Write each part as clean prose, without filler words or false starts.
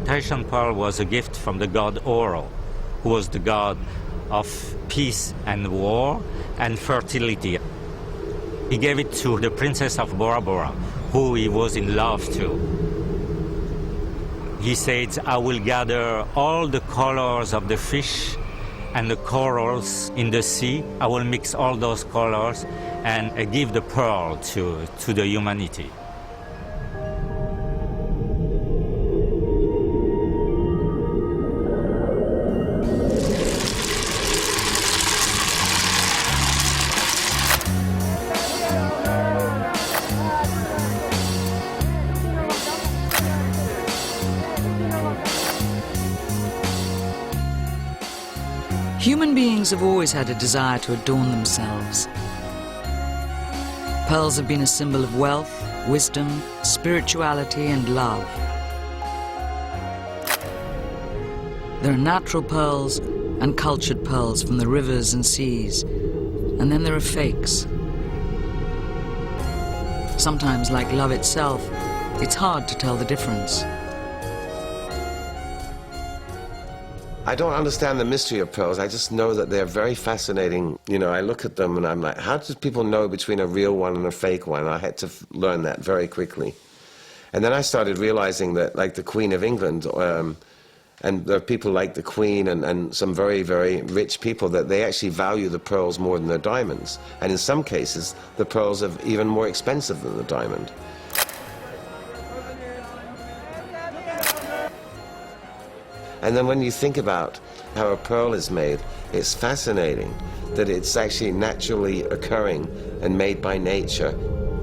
Thracian pearl was a gift from the god Oro, who was the god of peace and war and fertility. He gave it to the princess of Bora Bora, who he was in love to. He said, I will gather all the colors of the fish and the corals in the sea. I will mix all those colors and give the pearl to the humanity. Human beings have always had a desire to adorn themselves. Pearls have been a symbol of wealth, wisdom, spirituality, and love. There are natural pearls and cultured pearls from the rivers and seas, and then there are fakes. Sometimes, like love itself, it's hard to tell the difference. I don't understand the mystery of pearls. I just know that they're very fascinating. You know, I look at them and I'm like, how do people know between a real one and a fake one? I had to learn that very quickly. And then I started realizing that, like the Queen of England, and there are people like the Queen and some very, very rich people, that they actually value the pearls more than the diamonds. And in some cases, the pearls are even more expensive than the diamond. And then when you think about how a pearl is made, it's fascinating that it's actually naturally occurring and made by nature.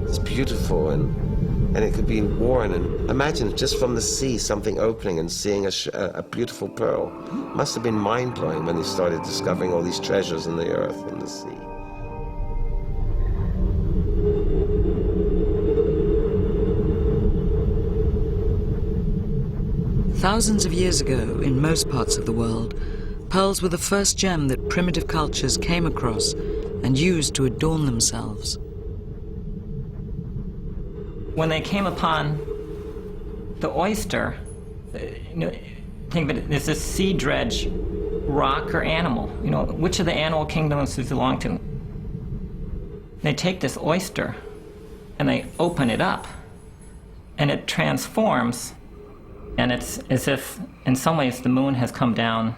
It's beautiful and it could be worn. And imagine just from the sea something opening and seeing a beautiful pearl. Must have been mind-blowing when they started discovering all these treasures in the earth and the sea. Thousands of years ago, in most parts of the world, pearls were the first gem that primitive cultures came across and used to adorn themselves. When they came upon the oyster, think of it as a sea dredge, rock or animal. Which of the animal kingdoms does it belong to? They take this oyster and they open it up and it transforms. And it's as if, in some ways, the moon has come down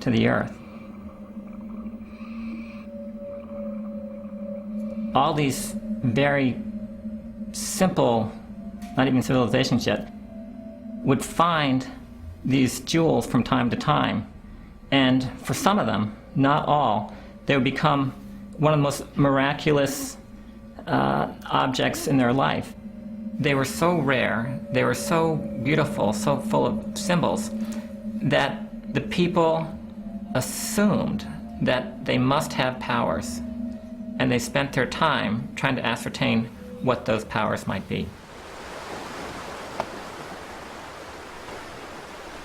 to the earth. All these very simple, not even civilizations yet, would find these jewels from time to time. And for some of them, not all, they would become one of the most miraculous objects in their life. They were so rare, they were so beautiful, so full of symbols, that the people assumed that they must have powers, and they spent their time trying to ascertain what those powers might be.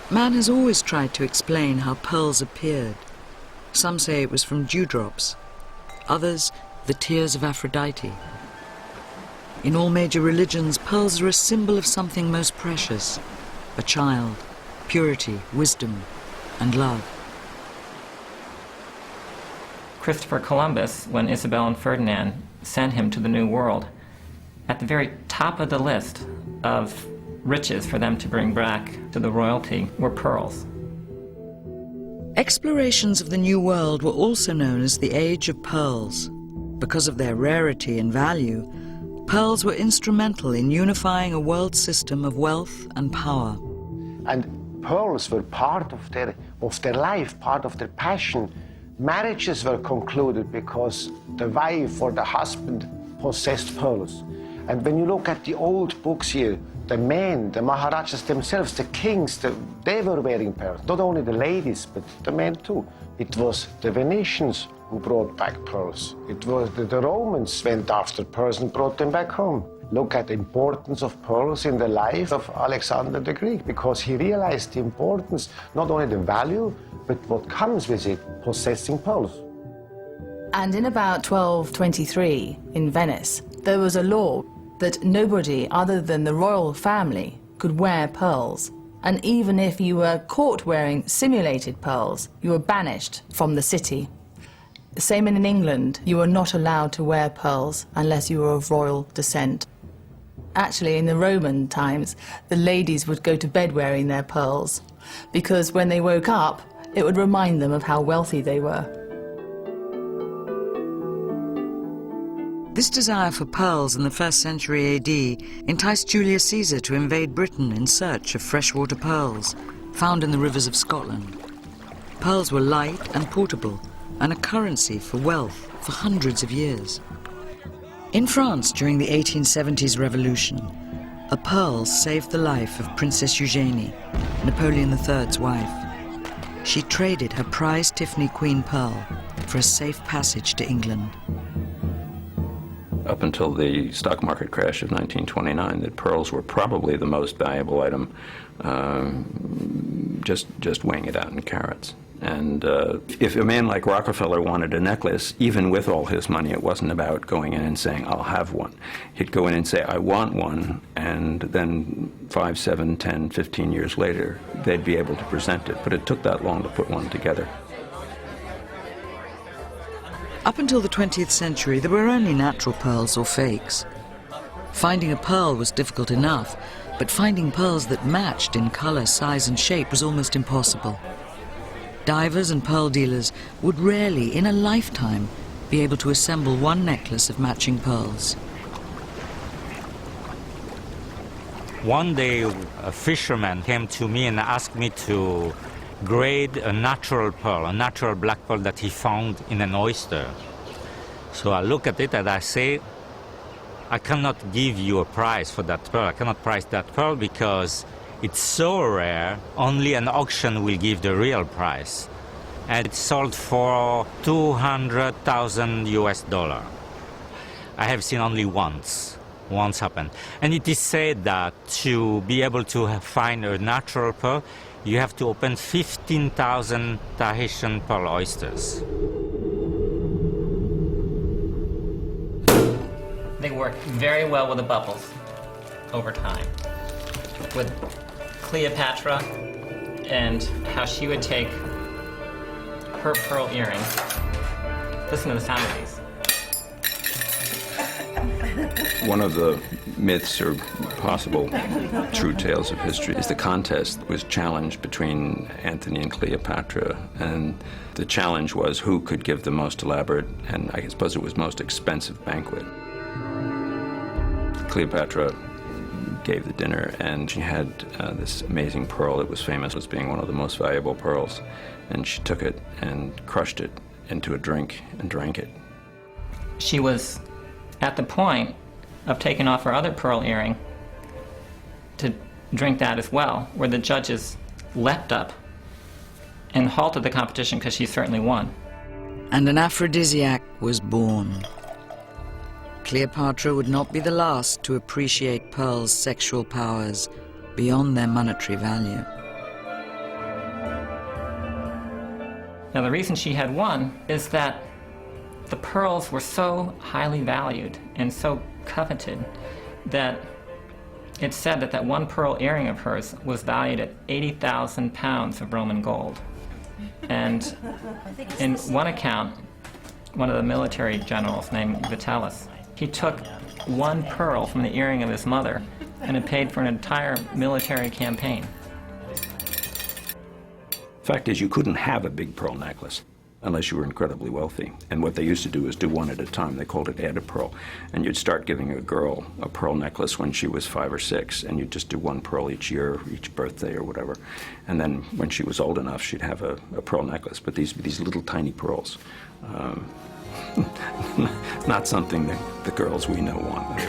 Man has always tried to explain how pearls appeared. Some say it was from dewdrops, others the tears of Aphrodite. In all major religions, pearls are a symbol of something most precious, a child, purity, wisdom, and love. Christopher Columbus, when Isabel and Ferdinand sent him to the New World, at the very top of the list of riches for them to bring back to the royalty were pearls. Explorations of the New World were also known as the Age of Pearls. Because of their rarity and value, pearls were instrumental in unifying a world system of wealth and power. And pearls were part of their life, part of their passion. Marriages were concluded because the wife or the husband possessed pearls. And when you look at the old books here, the men, the Maharajas themselves, the kings, they were wearing pearls. Not only the ladies, but the men too. It was the Venetians who brought back pearls. It was the Romans went after pearls and brought them back home. Look at the importance of pearls in the life of Alexander the Greek, because he realized the importance, not only the value, but what comes with it, possessing pearls. And in about 1223, in Venice, there was a law that nobody other than the royal family could wear pearls, And even if you were caught wearing simulated pearls, you were banished from the city. Same in England, you were not allowed to wear pearls unless you were of royal descent. Actually, in the Roman times, the ladies would go to bed wearing their pearls, because when they woke up, it would remind them of how wealthy they were. This desire for pearls in the 1st century AD enticed Julius Caesar to invade Britain in search of freshwater pearls found in the rivers of Scotland. Pearls were light and portable, and a currency for wealth for hundreds of years. In France during the 1870s revolution, a pearl saved the life of Princess Eugénie, Napoleon III's wife. She traded her prized Tiffany Queen pearl for a safe passage to England. Up until the stock market crash of 1929, that pearls were probably the most valuable item, just weighing it out in carats. And if a man like Rockefeller wanted a necklace, even with all his money, it wasn't about going in and saying, I'll have one. He'd go in and say, I want one, and then 5, 7, 10, 15 years later, they'd be able to present it. But it took that long to put one together. Up until the 20th century, there were only natural pearls or fakes. Finding a pearl was difficult enough, but finding pearls that matched in color, size, and shape was almost impossible. Divers and pearl dealers would rarely, in a lifetime, be able to assemble one necklace of matching pearls. One day, a fisherman came to me and asked me to grade a natural pearl, a natural black pearl that he found in an oyster. So I look at it and I say, I cannot give you a price for that pearl. I cannot price that pearl because it's so rare, only an auction will give the real price. And it's sold for $200,000 US. I have seen only once happen. And it is said that to be able to find a natural pearl, you have to open 15,000 Tahitian pearl oysters. They work very well with the bubbles over time. With Cleopatra and how she would take her pearl earrings. Listen to the sound of these. One of the myths or possible true tales of history is the contest was challenged between Antony and Cleopatra, and the challenge was who could give the most elaborate and I suppose it was most expensive banquet. Cleopatra gave the dinner, and she had this amazing pearl that was famous as being one of the most valuable pearls, and she took it and crushed it into a drink and drank it. She was at the point of taking off her other pearl earring to drink that as well, where the judges leapt up and halted the competition because she certainly won. And an aphrodisiac was born. Cleopatra would not be the last to appreciate pearls' sexual powers beyond their monetary value. Now, the reason she had won is that the pearls were so highly valued and so coveted that it's said that that one pearl earring of hers was valued at 80,000 pounds of Roman gold. And in one account, one of the military generals named Vitalis, he took one pearl from the earring of his mother and it paid for an entire military campaign. Fact is, you couldn't have a big pearl necklace unless you were incredibly wealthy. And what they used to do is do one at a time. They called it add a pearl. And you'd start giving a girl a pearl necklace when she was 5 or 6, and you'd just do one pearl each year, each birthday or whatever. And then when she was old enough, she'd have a pearl necklace. But these little tiny pearls. Not something that the girls we know want.